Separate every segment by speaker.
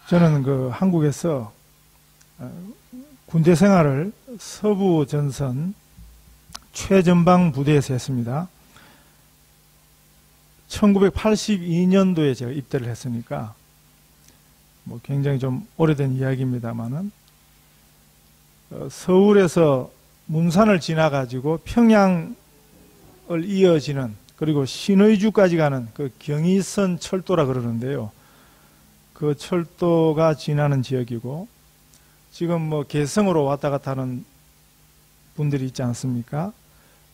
Speaker 1: 저는 그 한국에서 군대 생활을 서부 전선 최전방 부대에서 했습니다. 1982년도에 제가 입대를 했으니까 뭐 굉장히 좀 오래된 이야기입니다만은 서울에서 문산을 지나가지고 평양을 이어지는 그리고 신의주까지 가는 그 경의선 철도라 그러는데요. 그 철도가 지나는 지역이고 지금 뭐 개성으로 왔다 갔다 하는 분들이 있지 않습니까?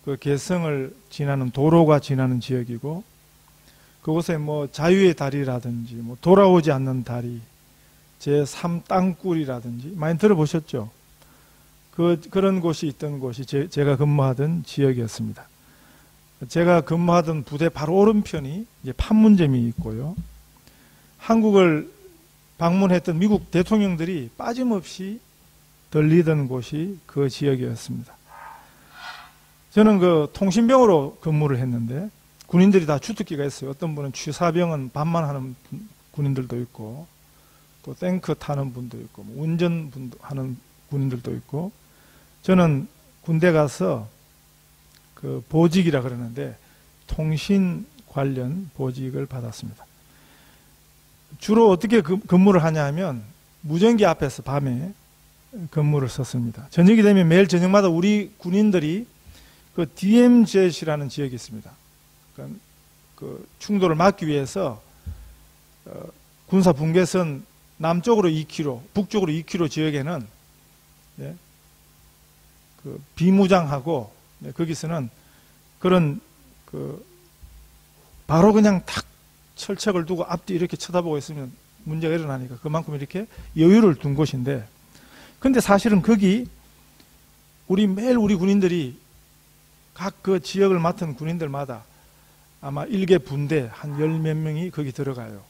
Speaker 1: 그 개성을 지나는 도로가 지나는 지역이고 그곳에 뭐 자유의 다리라든지 뭐 돌아오지 않는 다리 제3 땅굴이라든지 많이 들어보셨죠? 그런 곳이 있던 곳이 제가 근무하던 지역이었습니다. 제가 근무하던 부대 바로 오른편이 이제 판문점이 있고요. 한국을 방문했던 미국 대통령들이 빠짐없이 들리던 곳이 그 지역이었습니다. 저는 그 통신병으로 근무를 했는데 군인들이 다 주특기가 있어요. 어떤 분은 취사병은 밤만 하는 군인들도 있고 또 탱크 타는 분도 있고 뭐 운전하는 군인들도 있고 저는 군대 가서 그 보직이라 그러는데 통신 관련 보직을 받았습니다. 주로 어떻게 근무를 하냐 하면 무전기 앞에서 밤에 근무를 썼습니다. 저녁이 되면 매일 저녁마다 우리 군인들이 그 DMZ이라는 지역이 있습니다. 그러니까 그 충돌을 막기 위해서 군사 분계선 남쪽으로 2km, 북쪽으로 2km 지역에는 예, 그 비무장하고 네, 거기서는 그런 그 바로 그냥 탁 철책을 두고 앞뒤 이렇게 쳐다보고 있으면 문제가 일어나니까 그만큼 이렇게 여유를 둔 곳인데 근데 사실은 거기 매일 우리 군인들이 각 그 지역을 맡은 군인들마다 아마 1개 분대 한 10몇 명이 거기 들어가요.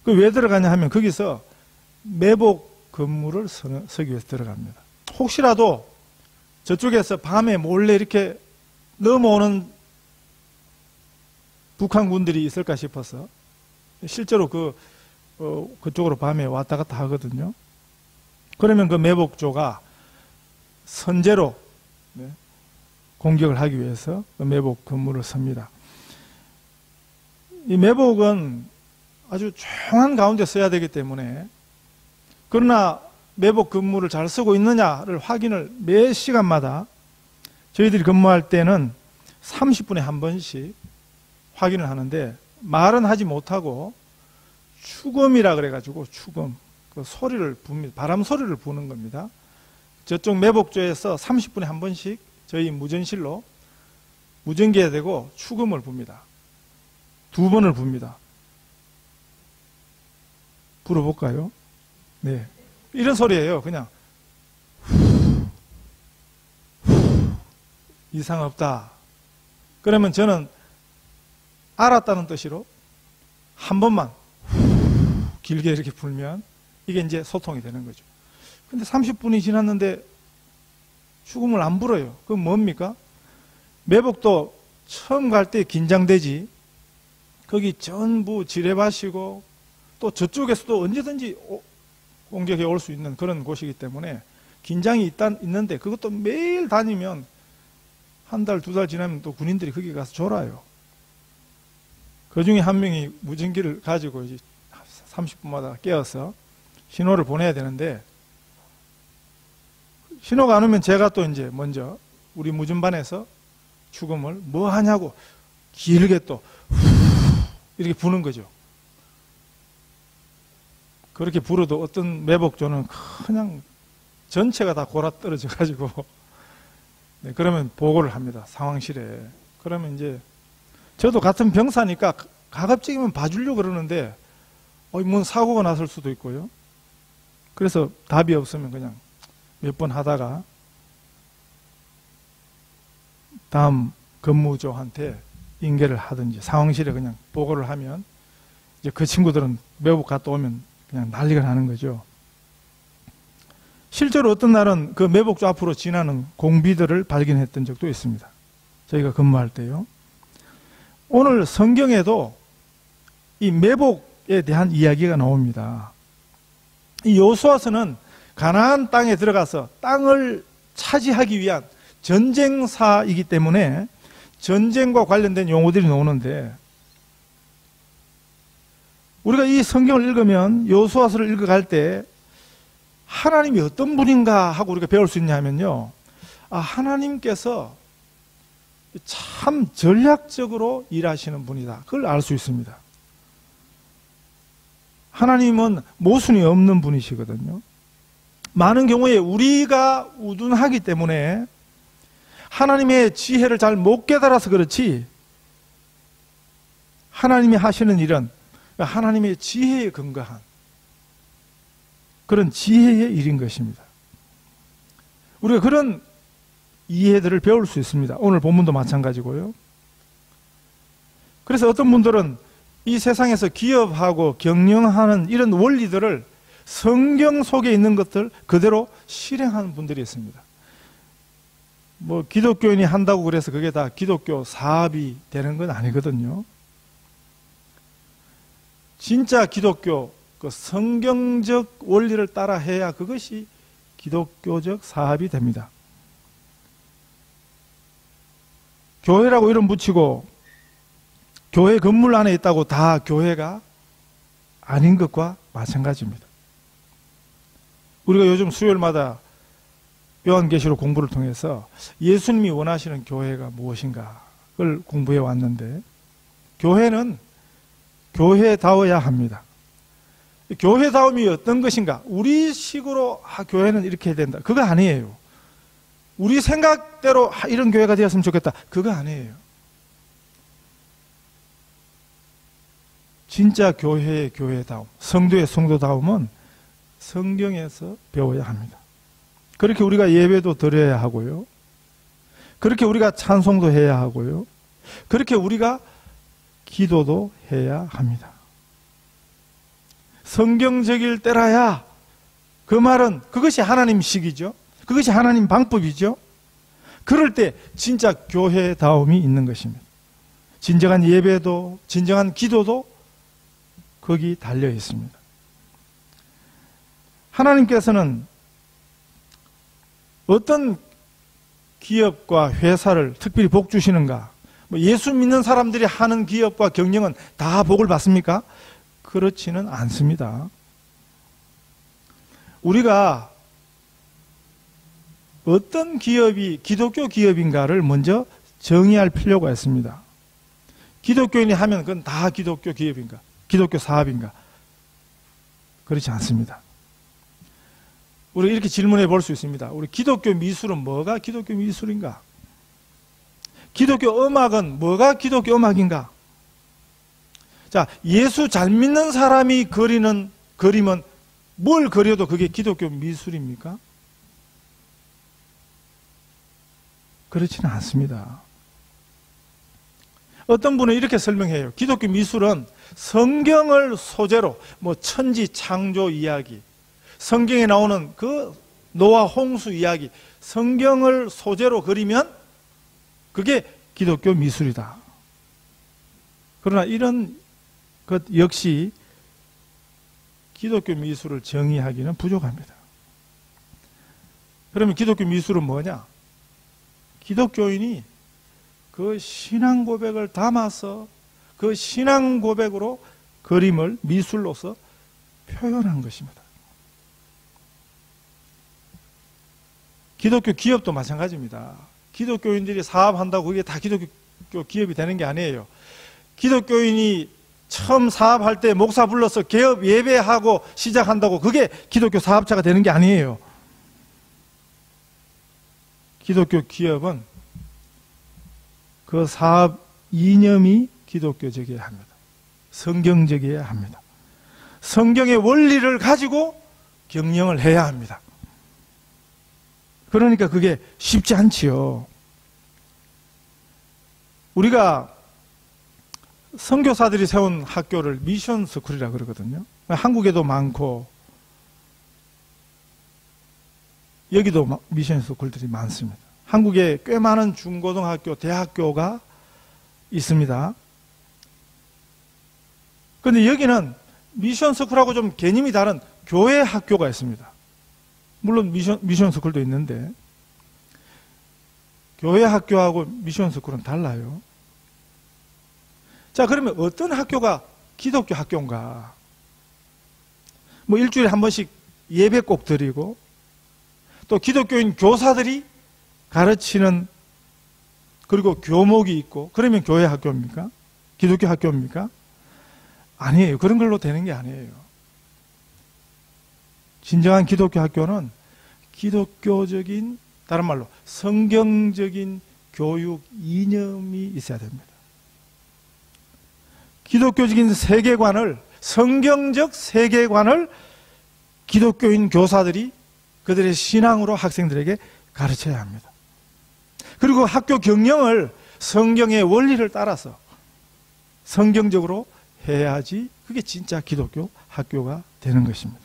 Speaker 1: 그 왜 들어가냐 하면 거기서 매복 근무를 서기 위해서 들어갑니다. 혹시라도 저쪽에서 밤에 몰래 이렇게 넘어오는 북한군들이 있을까 싶어서 실제로 그쪽으로 밤에 왔다 갔다 하거든요. 그러면 그 매복조가 선제로 공격을 하기 위해서 그 매복 근무를 섭니다. 이 매복은 아주 조용한 가운데 써야 되기 때문에 그러나 매복 근무를 잘 쓰고 있느냐를 확인을 매 시간마다 저희들이 근무할 때는 30분에 한 번씩 확인을 하는데 말은 하지 못하고 추금이라 그래가지고 추금 그 소리를 붑니다. 바람 소리를 부는 겁니다. 저쪽 매복조에서 30분에 한 번씩 저희 무전실로 무전기에 대고 추금을 붑니다. 2번을 붑니다. 불어볼까요? 네. 이런 소리예요. 그냥 이상 없다. 그러면 저는 알았다는 뜻으로 한 번만 길게 이렇게 불면 이게 이제 소통이 되는 거죠. 근데 30분이 지났는데 추금을 안 불어요. 그럼 뭡니까? 매복도 처음 갈 때 긴장되지. 거기 전부 지뢰밭이고 또 저쪽에서도 언제든지 공격해 올 수 있는 그런 곳이기 때문에 긴장이 있는데 그것도 매일 다니면 한 달, 2달 지나면 또 군인들이 거기 가서 졸아요. 그 중에 한 명이 무전기를 가지고 이제 30분마다 깨어서 신호를 보내야 되는데 신호가 안 오면 제가 또 이제 먼저 우리 무전반에서 추금을 뭐 하냐고 길게 또 이렇게 부는 거죠. 그렇게 불어도 어떤 매복조는 그냥 전체가 다 골아 떨어져 가지고 네, 그러면 보고를 합니다. 상황실에. 그러면 이제 저도 같은 병사니까 가급적이면 봐주려고 그러는데 뭐 사고가 났을 수도 있고요. 그래서 답이 없으면 그냥 몇 번 하다가 다음 근무조한테 인계를 하든지 상황실에 그냥 보고를 하면 이제 그 친구들은 매복 갔다 오면 그냥 난리가 나는 거죠. 실제로 어떤 날은 그 매복조 앞으로 지나는 공비들을 발견했던 적도 있습니다. 저희가 근무할 때요. 오늘 성경에도 이 매복에 대한 이야기가 나옵니다. 이 여호수아서는 가나안 땅에 들어가서 땅을 차지하기 위한 전쟁사이기 때문에 전쟁과 관련된 용어들이 나오는데, 우리가 이 성경을 읽으면 여호수아서를 읽어갈 때 하나님이 어떤 분인가 하고 우리가 배울 수 있냐 하면요, 하나님께서 참 전략적으로 일하시는 분이다, 그걸 알 수 있습니다. 하나님은 모순이 없는 분이시거든요. 많은 경우에 우리가 우둔하기 때문에 하나님의 지혜를 잘 못 깨달아서 그렇지, 하나님이 하시는 일은 하나님의 지혜에 근거한 그런 지혜의 일인 것입니다. 우리가 그런 이해들을 배울 수 있습니다. 오늘 본문도 마찬가지고요. 그래서 어떤 분들은 이 세상에서 기업하고 경영하는 이런 원리들을 성경 속에 있는 것들 그대로 실행하는 분들이 있습니다. 뭐 기독교인이 한다고 그래서 그게 다 기독교 사업이 되는 건 아니거든요. 진짜 기독교 그 성경적 원리를 따라 해야 그것이 기독교적 사업이 됩니다. 교회라고 이름 붙이고 교회 건물 안에 있다고 다 교회가 아닌 것과 마찬가지입니다. 우리가 요즘 수요일마다 요한계시록 공부를 통해서 예수님이 원하시는 교회가 무엇인가 그걸 공부해 왔는데, 교회는 교회다워야 합니다. 교회다움이 어떤 것인가? 우리 식으로 교회는 이렇게 해야 된다, 그거 아니에요. 우리 생각대로 이런 교회가 되었으면 좋겠다, 그거 아니에요. 진짜 교회의 교회다움, 성도의 성도다움은 성경에서 배워야 합니다. 그렇게 우리가 예배도 드려야 하고요, 그렇게 우리가 찬송도 해야 하고요, 그렇게 우리가 기도도 해야 합니다. 성경적일 때라야, 그 말은 그것이 하나님식이죠. 그것이 하나님 방법이죠. 그럴 때 진짜 교회다움이 있는 것입니다. 진정한 예배도 진정한 기도도 거기 달려 있습니다. 하나님께서는 어떤 기업과 회사를 특별히 복 주시는가? 예수 믿는 사람들이 하는 기업과 경영은 다 복을 받습니까? 그렇지는 않습니다. 우리가 어떤 기업이 기독교 기업인가를 먼저 정의할 필요가 있습니다. 기독교인이 하면 그건 다 기독교 기업인가? 기독교 사업인가? 그렇지 않습니다. 우리가 이렇게 질문해 볼 수 있습니다. 우리 기독교 미술은 뭐가 기독교 미술인가? 기독교 음악은 뭐가 기독교 음악인가? 자, 예수 잘 믿는 사람이 그리는 그림은 뭘 그려도 그게 기독교 미술입니까? 그렇지는 않습니다. 어떤 분은 이렇게 설명해요. 기독교 미술은 성경을 소재로 천지 창조 이야기, 성경에 나오는 그 노아 홍수 이야기, 성경을 소재로 그리면 그게 기독교 미술이다. 그러나 이런 것 역시 기독교 미술을 정의하기는 부족합니다. 그러면 기독교 미술은 뭐냐? 기독교인이 그 신앙 고백을 담아서 그 신앙 고백으로 그림을 미술로서 표현한 것입니다. 기독교 기업도 마찬가지입니다. 기독교인들이 사업한다고 그게 다 기독교 기업이 되는 게 아니에요. 기독교인이 처음 사업할 때 목사 불러서 개업 예배하고 시작한다고 그게 기독교 사업자가 되는 게 아니에요. 기독교 기업은 그 사업 이념이 기독교적이어야 합니다. 성경적이어야 합니다. 성경의 원리를 가지고 경영을 해야 합니다. 그러니까 그게 쉽지 않지요. 우리가 선교사들이 세운 학교를 미션 스쿨이라 그러거든요. 한국에도 많고 여기도 미션 스쿨들이 많습니다. 한국에 꽤 많은 중고등학교, 대학교가 있습니다. 그런데 여기는 미션 스쿨하고 좀 개념이 다른 교회 학교가 있습니다. 물론 미션 스쿨도 있는데 교회 학교하고 미션 스쿨은 달라요. 자, 그러면 어떤 학교가 기독교 학교인가? 뭐 일주일에 한 번씩 예배 꼭 드리고 또 기독교인 교사들이 가르치는 그리고 교목이 있고 그러면 교회 학교입니까? 기독교 학교입니까? 아니에요. 그런 걸로 되는 게 아니에요. 진정한 기독교 학교는 기독교적인, 다른 말로 성경적인 교육 이념이 있어야 됩니다. 기독교적인 세계관을, 성경적 세계관을 기독교인 교사들이 그들의 신앙으로 학생들에게 가르쳐야 합니다. 그리고 학교 경영을 성경의 원리를 따라서 성경적으로 해야지 그게 진짜 기독교 학교가 되는 것입니다.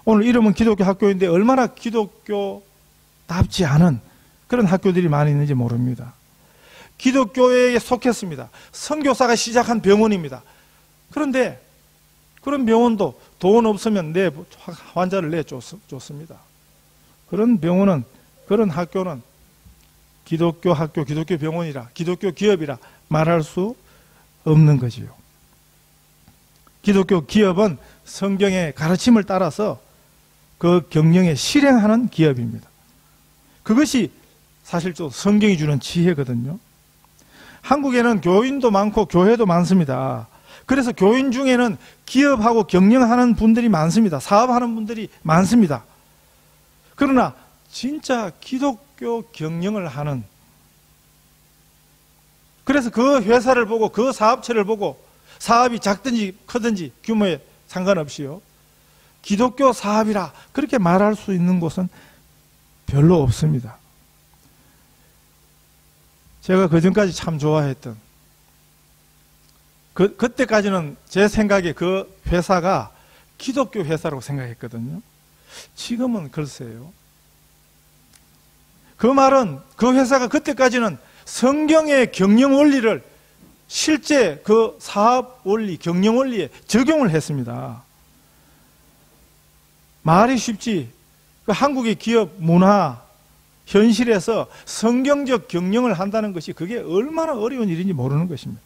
Speaker 1: 오늘 이름은 기독교 학교인데 얼마나 기독교답지 않은 그런 학교들이 많이 있는지 모릅니다. 기독교에 속했습니다. 선교사가 시작한 병원입니다. 그런데 그런 병원도 돈 없으면 내 환자를 내쫓습니다. 그런 병원은, 그런 학교는 기독교 학교, 기독교 병원이라, 기독교 기업이라 말할 수 없는 거지요. 기독교 기업은 성경의 가르침을 따라서 그 경영에 실행하는 기업입니다. 그것이 사실 또 성경이 주는 지혜거든요. 한국에는 교인도 많고 교회도 많습니다. 그래서 교인 중에는 기업하고 경영하는 분들이 많습니다. 사업하는 분들이 많습니다. 그러나 진짜 기독교 경영을 하는, 그래서 그 회사를 보고 그 사업체를 보고 사업이 작든지 크든지 규모에 상관없이요, 기독교 사업이라 그렇게 말할 수 있는 곳은 별로 없습니다. 제가 그전까지 참 좋아했던, 그때까지는 제 생각에 그 회사가 기독교 회사라고 생각했거든요. 지금은 글쎄요. 그 말은 그 회사가 그때까지는 성경의 경영 원리를 실제 그 사업 원리, 경영 원리에 적용을 했습니다. 말이 쉽지, 그 한국의 기업 문화, 현실에서 성경적 경영을 한다는 것이 그게 얼마나 어려운 일인지 모르는 것입니다.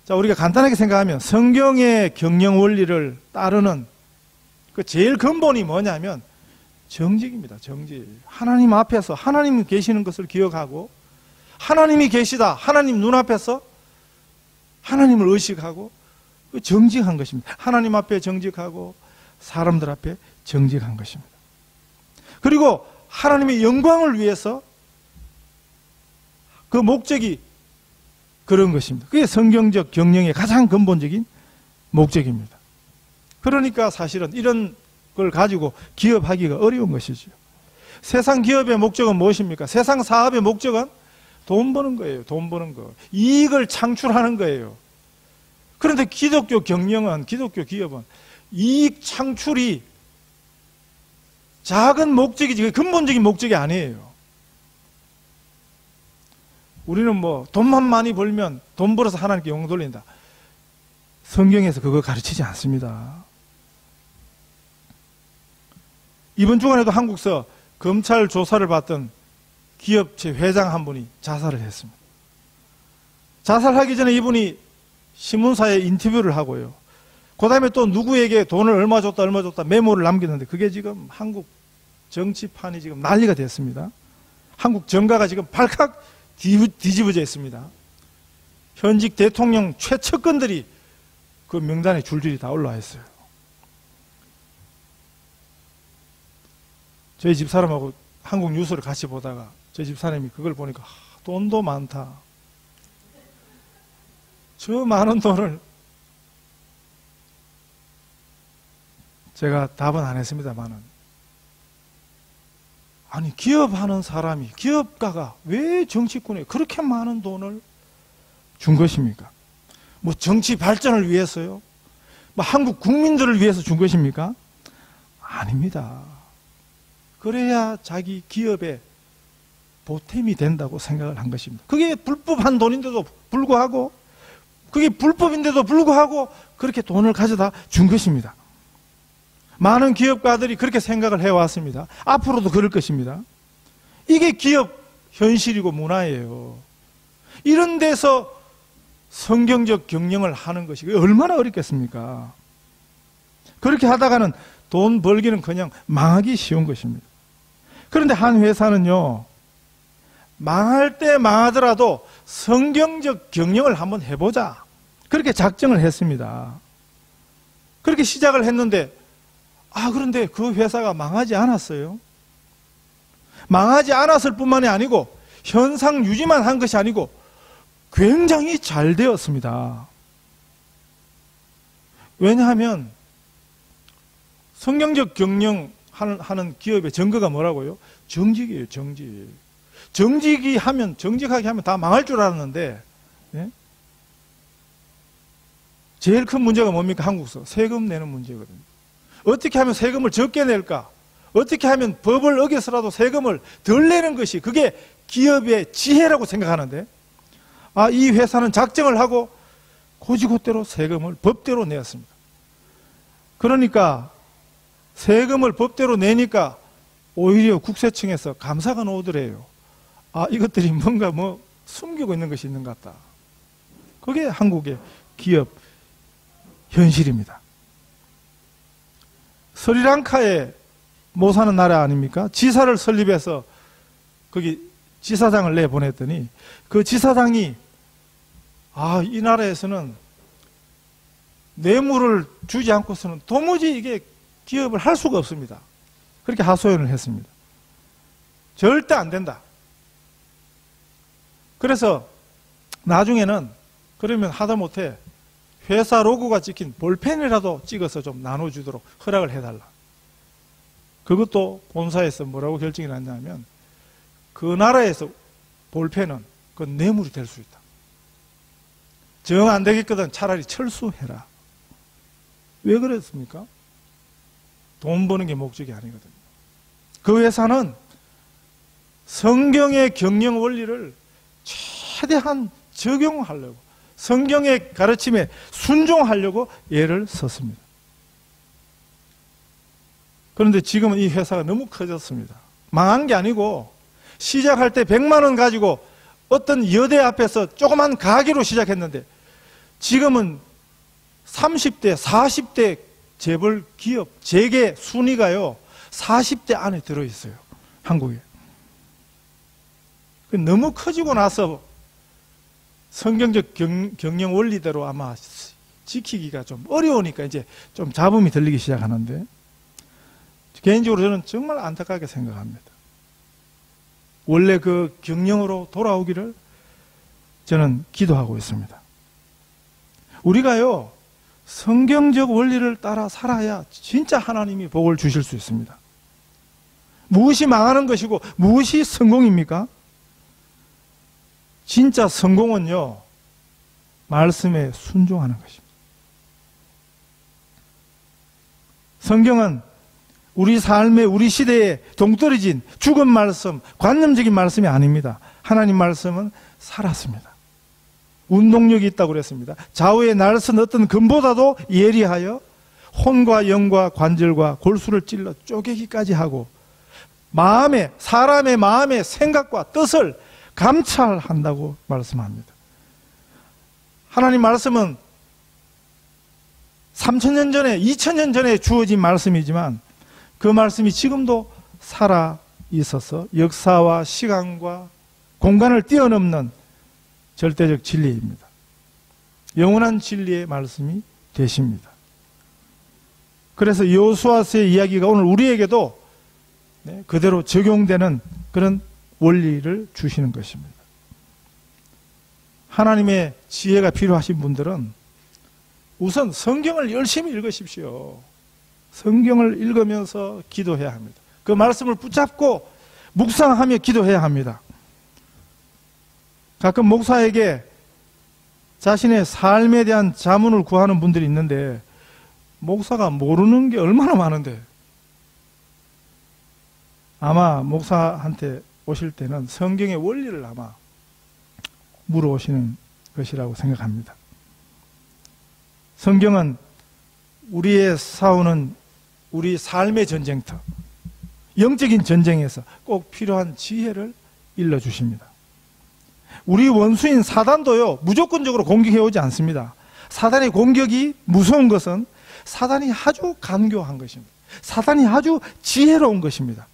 Speaker 1: 자, 우리가 간단하게 생각하면 성경의 경영 원리를 따르는 그 제일 근본이 뭐냐면 정직입니다. 정직. 하나님 앞에서 하나님이 계시는 것을 기억하고 하나님이 계시다, 하나님 눈앞에서 하나님을 의식하고 정직한 것입니다. 하나님 앞에 정직하고 사람들 앞에 정직한 것입니다. 그리고 하나님의 영광을 위해서 그 목적이 그런 것입니다. 그게 성경적 경영의 가장 근본적인 목적입니다. 그러니까 사실은 이런 걸 가지고 기업하기가 어려운 것이죠. 세상 기업의 목적은 무엇입니까? 세상 사업의 목적은 돈 버는 거예요. 돈 버는 거. 이익을 창출하는 거예요. 그런데 기독교 경영은, 기독교 기업은 이익 창출이 작은 목적이지 근본적인 목적이 아니에요. 우리는 뭐 돈만 많이 벌면 돈 벌어서 하나님께 용 돌린다. 성경에서 그거 가르치지 않습니다. 이번 주간에도 한국서 검찰 조사를 받던 기업체 회장 한 분이 자살을 했습니다. 자살하기 전에 이분이 신문사에 인터뷰를 하고요. 그 다음에 또 누구에게 돈을 얼마 줬다 메모를 남겼는데 그게 지금 한국 정치판이 지금 난리가 됐습니다. 한국 정가가 지금 발칵 뒤집어져 있습니다. 현직 대통령 최측근들이 그 명단에 줄줄이 다 올라와 있어요. 저희 집사람하고 한국 뉴스를 같이 보다가 저희 집사람이 그걸 보니까 돈도 많다. 저 많은 돈을, 제가 답은 안 했습니다만은, 아니 기업하는 사람이, 기업가가 왜 정치권에 그렇게 많은 돈을 준 것입니까? 뭐 정치 발전을 위해서요? 뭐 한국 국민들을 위해서 준 것입니까? 아닙니다. 그래야 자기 기업에 보탬이 된다고 생각을 한 것입니다. 그게 불법한 돈인데도 불구하고, 그게 불법인데도 불구하고 그렇게 돈을 가져다 준 것입니다. 많은 기업가들이 그렇게 생각을 해왔습니다. 앞으로도 그럴 것입니다. 이게 기업 현실이고 문화예요. 이런 데서 성경적 경영을 하는 것이 얼마나 어렵겠습니까? 그렇게 하다가는 돈 벌기는 그냥 망하기 쉬운 것입니다. 그런데 한 회사는요, 망할 때 망하더라도 성경적 경영을 한번 해보자, 그렇게 작정을 했습니다. 그렇게 시작을 했는데, 그런데 그 회사가 망하지 않았어요. 망하지 않았을 뿐만이 아니고 현상 유지만 한 것이 아니고 굉장히 잘 되었습니다. 왜냐하면 성경적 경영하는 기업의 증거가 뭐라고요? 정직이에요, 정직. 정직하게 하면 다 망할 줄 알았는데, 예? 제일 큰 문제가 뭡니까? 한국서 세금 내는 문제거든요. 어떻게 하면 세금을 적게 낼까? 어떻게 하면 법을 어겨서라도 세금을 덜 내는 것이, 그게 기업의 지혜라고 생각하는데, 이 회사는 작정을 하고 고지고대로 세금을 법대로 내었습니다. 그러니까 세금을 법대로 내니까 오히려 국세청에서 감사가 오더래요. 이것들이 뭔가 숨기고 있는 것이 있는 것 같다. 그게 한국의 기업 현실입니다. 스리랑카에 못 사는 나라 아닙니까? 지사를 설립해서 거기 지사장을 내보냈더니 그 지사장이 이 나라에서는 뇌물을 주지 않고서는 도무지 이게 기업을 할 수가 없습니다. 그렇게 하소연을 했습니다. 절대 안 된다. 그래서 나중에는 그러면 하다못해 회사 로고가 찍힌 볼펜이라도 찍어서 좀 나눠주도록 허락을 해달라. 그것도 본사에서 뭐라고 결정이 났냐면, 그 나라에서 볼펜은 그 뇌물이 될 수 있다. 정 안 되겠거든 차라리 철수해라. 왜 그랬습니까? 돈 버는 게 목적이 아니거든요. 그 회사는 성경의 경영 원리를 최대한 적용하려고, 성경의 가르침에 순종하려고 애를 썼습니다. 그런데 지금은 이 회사가 너무 커졌습니다. 망한 게 아니고 시작할 때 100만 원 가지고 어떤 여대 앞에서 조그만 가게로 시작했는데 지금은 30대, 40대 재벌 기업, 재계 순위가요 40대 안에 들어있어요. 한국에. 너무 커지고 나서 성경적 경영 원리대로 아마 지키기가 좀 어려우니까 이제 좀 잡음이 들리기 시작하는데, 개인적으로 저는 정말 안타깝게 생각합니다. 원래 그 경영으로 돌아오기를 저는 기도하고 있습니다. 우리가요, 성경적 원리를 따라 살아야 진짜 하나님이 복을 주실 수 있습니다. 무엇이 망하는 것이고 무엇이 성공입니까? 진짜 성공은요, 말씀에 순종하는 것입니다. 성경은 우리 삶에, 우리 시대에 동떨어진 죽은 말씀, 관념적인 말씀이 아닙니다. 하나님 말씀은 살았습니다. 운동력이 있다고 그랬습니다. 좌우의 날선 어떤 금보다도 예리하여 혼과 영과 관절과 골수를 찔러 쪼개기까지 하고 사람의 마음의 생각과 뜻을 감찰한다고 말씀합니다. 하나님 말씀은 3000년 전에, 2000년 전에 주어진 말씀이지만 그 말씀이 지금도 살아 있어서 역사와 시간과 공간을 뛰어넘는 절대적 진리입니다. 영원한 진리의 말씀이 되십니다. 그래서 여호수아서의 이야기가 오늘 우리에게도 그대로 적용되는 그런 원리를 주시는 것입니다. 하나님의 지혜가 필요하신 분들은 우선 성경을 열심히 읽으십시오. 성경을 읽으면서 기도해야 합니다. 그 말씀을 붙잡고 묵상하며 기도해야 합니다. 가끔 목사에게 자신의 삶에 대한 자문을 구하는 분들이 있는데 목사가 모르는 게 얼마나 많은데, 아마 목사한테 오실 때는 성경의 원리를 아마 물어오시는 것이라고 생각합니다. 성경은 우리의 싸우는 우리 삶의 전쟁터, 영적인 전쟁에서 꼭 필요한 지혜를 일러주십니다. 우리 원수인 사단도요, 무조건적으로 공격해 오지 않습니다. 사단의 공격이 무서운 것은 사단이 아주 간교한 것입니다. 사단이 아주 지혜로운 것입니다.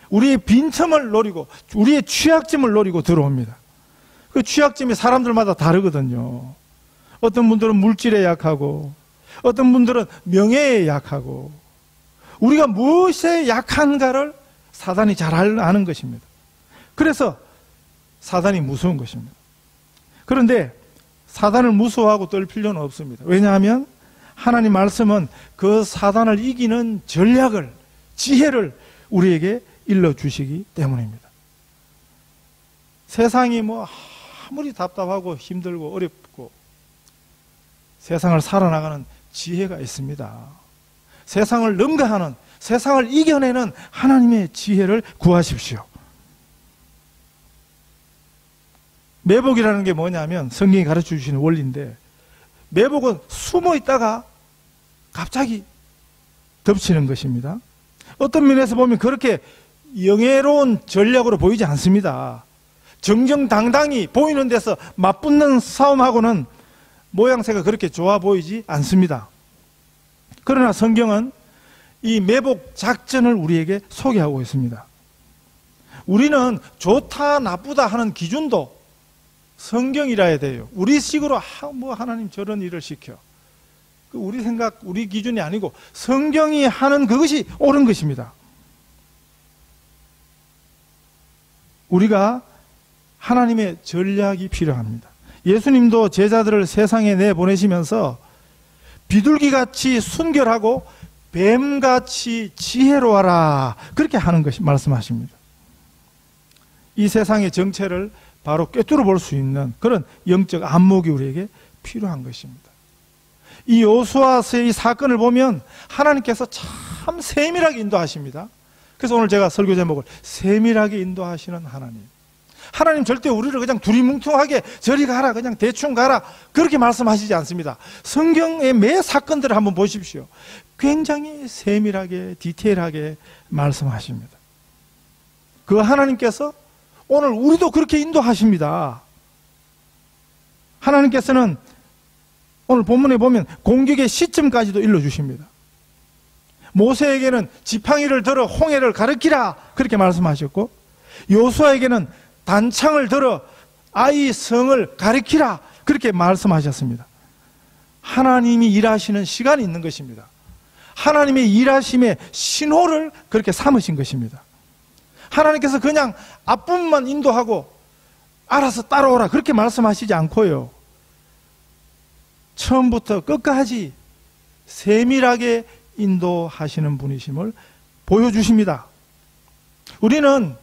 Speaker 1: 우리의 빈틈을 노리고 우리의 취약점을 노리고 들어옵니다. 그 취약점이 사람들마다 다르거든요. 어떤 분들은 물질에 약하고 어떤 분들은 명예에 약하고 우리가 무엇에 약한가를 사단이 잘 아는 것입니다. 그래서 사단이 무서운 것입니다. 그런데 사단을 무서워하고 떨 필요는 없습니다. 왜냐하면 하나님 말씀은 그 사단을 이기는 전략을, 지혜를 우리에게 일러주시기 때문입니다. 세상이 아무리 답답하고 힘들고 어렵고 세상을 살아나가는 지혜가 있습니다. 세상을 능가하는, 세상을 이겨내는 하나님의 지혜를 구하십시오. 매복이라는 게 뭐냐면 성경이 가르쳐 주시는 원리인데, 매복은 숨어 있다가 갑자기 덮치는 것입니다. 어떤 면에서 보면 그렇게 영예로운 전략으로 보이지 않습니다. 정정당당히 보이는 데서 맞붙는 싸움하고는 모양새가 그렇게 좋아 보이지 않습니다. 그러나 성경은 이 매복 작전을 우리에게 소개하고 있습니다. 우리는 좋다 나쁘다 하는 기준도 성경이라 해야 돼요. 우리식으로 하나님 저런 일을 시켜, 우리 생각, 우리 기준이 아니고 성경이 하는 그것이 옳은 것입니다. 우리가 하나님의 전략이 필요합니다. 예수님도 제자들을 세상에 내보내시면서 비둘기같이 순결하고 뱀같이 지혜로워라, 그렇게 하는 것이 말씀하십니다. 이 세상의 정체를 바로 꿰뚫어 볼 수 있는 그런 영적 안목이 우리에게 필요한 것입니다. 이 여호수아서의 이 사건을 보면 하나님께서 참 세밀하게 인도하십니다. 그래서 오늘 제가 설교 제목을 세밀하게 인도하시는 하나님. 하나님 절대 우리를 그냥 두리뭉퉁하게 저리 가라, 그냥 대충 가라, 그렇게 말씀하시지 않습니다. 성경의 매 사건들을 한번 보십시오. 굉장히 세밀하게 디테일하게 말씀하십니다. 그 하나님께서 오늘 우리도 그렇게 인도하십니다. 하나님께서는 오늘 본문에 보면 공격의 시점까지도 일러주십니다. 모세에게는 지팡이를 들어 홍해를 가르키라, 그렇게 말씀하셨고, 여호수아에게는 단창을 들어 아이 성을 가리키라, 그렇게 말씀하셨습니다. 하나님이 일하시는 시간이 있는 것입니다. 하나님의 일하심의 신호를 그렇게 삼으신 것입니다. 하나님께서 그냥 앞부분만 인도하고 알아서 따라오라, 그렇게 말씀하시지 않고요, 처음부터 끝까지 세밀하게 인도하시는 분이심을 보여주십니다. 우리는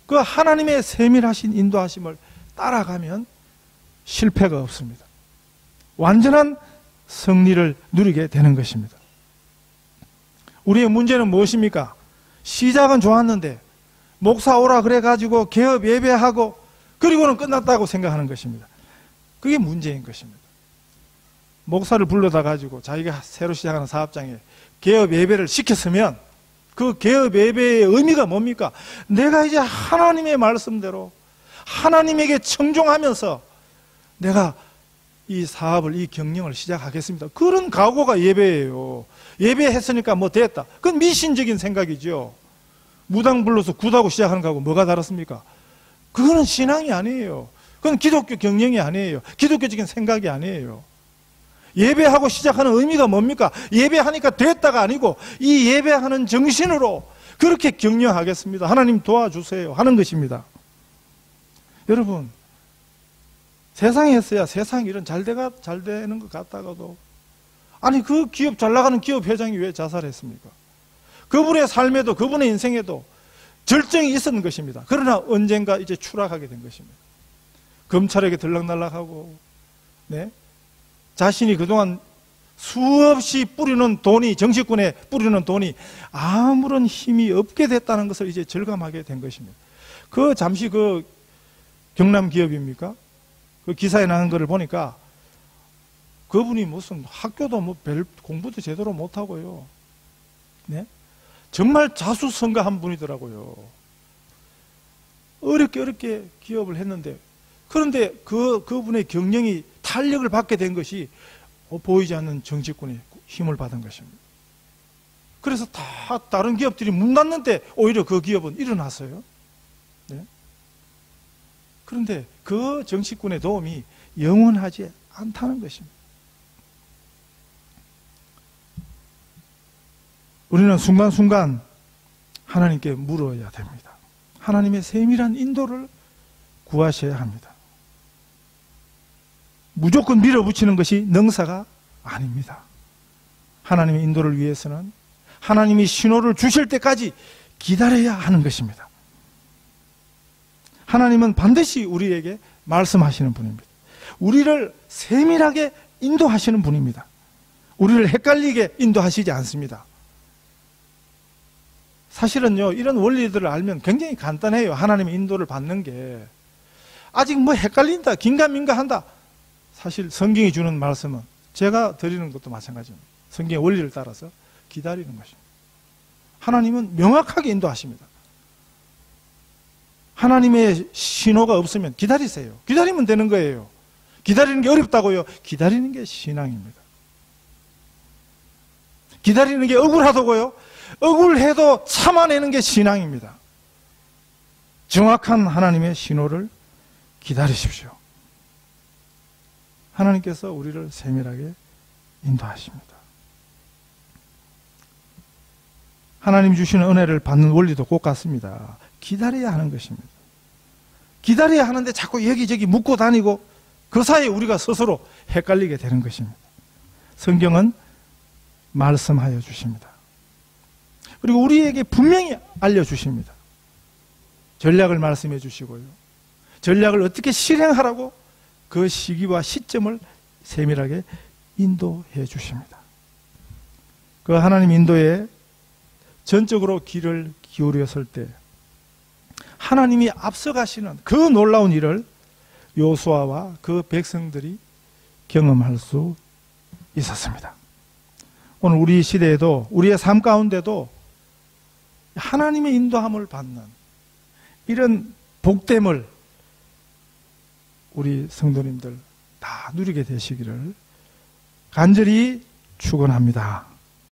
Speaker 1: 그 하나님의 세밀하신 인도하심을 따라가면 실패가 없습니다. 완전한 승리를 누리게 되는 것입니다. 우리의 문제는 무엇입니까? 시작은 좋았는데 목사 오라 그래가지고 개업 예배하고 그리고는 끝났다고 생각하는 것입니다. 그게 문제인 것입니다. 목사를 불러다 가지고 자기가 새로 시작하는 사업장에 개업 예배를 시켰으면 그 개업 예배의 의미가 뭡니까? 내가 이제 하나님의 말씀대로 하나님에게 청종하면서 내가 이 사업을, 이 경영을 시작하겠습니다, 그런 각오가 예배예요. 예배했으니까 뭐 됐다, 그건 미신적인 생각이죠. 무당 불러서 굿하고 시작하는 거하고 뭐가 다릅니까? 그거는 신앙이 아니에요. 그건 기독교 경영이 아니에요. 기독교적인 생각이 아니에요. 예배하고 시작하는 의미가 뭡니까? 예배하니까 됐다가 아니고 이 예배하는 정신으로 그렇게 격려하겠습니다, 하나님 도와주세요 하는 것입니다. 여러분, 세상에 했어야 세상 일은 잘 되는 것 같다가도, 아니 그 기업 잘 나가는 기업 회장이 왜 자살했습니까? 그분의 삶에도 그분의 인생에도 절정이 있었는 것입니다. 그러나 언젠가 이제 추락하게 된 것입니다. 검찰에게 들락날락하고, 네? 자신이 그동안 수없이 뿌리는 돈이, 정치권에 뿌리는 돈이 아무런 힘이 없게 됐다는 것을 이제 절감하게 된 것입니다. 그 잠시 경남 기업입니까? 그 기사에 나온 것을 보니까 그분이 무슨 학교도 뭐 별 공부도 제대로 못하고요. 네? 정말 자수성가한 분이더라고요. 어렵게 기업을 했는데, 그런데 그분의 경영이 탄력을 받게 된 것이 보이지 않는 정치권의 힘을 받은 것입니다. 그래서 다 다른 기업들이 문 닫는데 오히려 그 기업은 일어났어요. 네? 그런데 그 정치권의 도움이 영원하지 않다는 것입니다. 우리는 순간순간 하나님께 물어야 됩니다. 하나님의 세밀한 인도를 구하셔야 합니다. 무조건 밀어붙이는 것이 능사가 아닙니다. 하나님의 인도를 위해서는 하나님이 신호를 주실 때까지 기다려야 하는 것입니다. 하나님은 반드시 우리에게 말씀하시는 분입니다. 우리를 세밀하게 인도하시는 분입니다. 우리를 헷갈리게 인도하시지 않습니다. 사실은요, 이런 원리들을 알면 굉장히 간단해요. 하나님의 인도를 받는 게. 아직 뭐 헷갈린다, 긴가민가 한다. 사실 성경이 주는 말씀은 제가 드리는 것도 마찬가지입니다. 성경의 원리를 따라서 기다리는 것입니다. 하나님은 명확하게 인도하십니다. 하나님의 신호가 없으면 기다리세요. 기다리면 되는 거예요. 기다리는 게 어렵다고요? 기다리는 게 신앙입니다. 기다리는 게 억울하다고요? 억울해도 참아내는 게 신앙입니다. 정확한 하나님의 신호를 기다리십시오. 하나님께서 우리를 세밀하게 인도하십니다. 하나님 주시는 은혜를 받는 원리도 꼭 같습니다. 기다려야 하는 것입니다. 기다려야 하는데 자꾸 여기저기 묻고 다니고 그 사이에 우리가 스스로 헷갈리게 되는 것입니다. 성경은 말씀하여 주십니다. 그리고 우리에게 분명히 알려주십니다. 전략을 말씀해 주시고요. 전략을 어떻게 실행하라고 그 시기와 시점을 세밀하게 인도해 주십니다. 그 하나님 인도에 전적으로 귀를 기울였을 때 하나님이 앞서가시는 그 놀라운 일을 요수아와 그 백성들이 경험할 수 있었습니다. 오늘 우리 시대에도 우리의 삶 가운데도 하나님의 인도함을 받는 이런 복됨을 우리 성도님들 다 누리게 되시기를 간절히 축원합니다.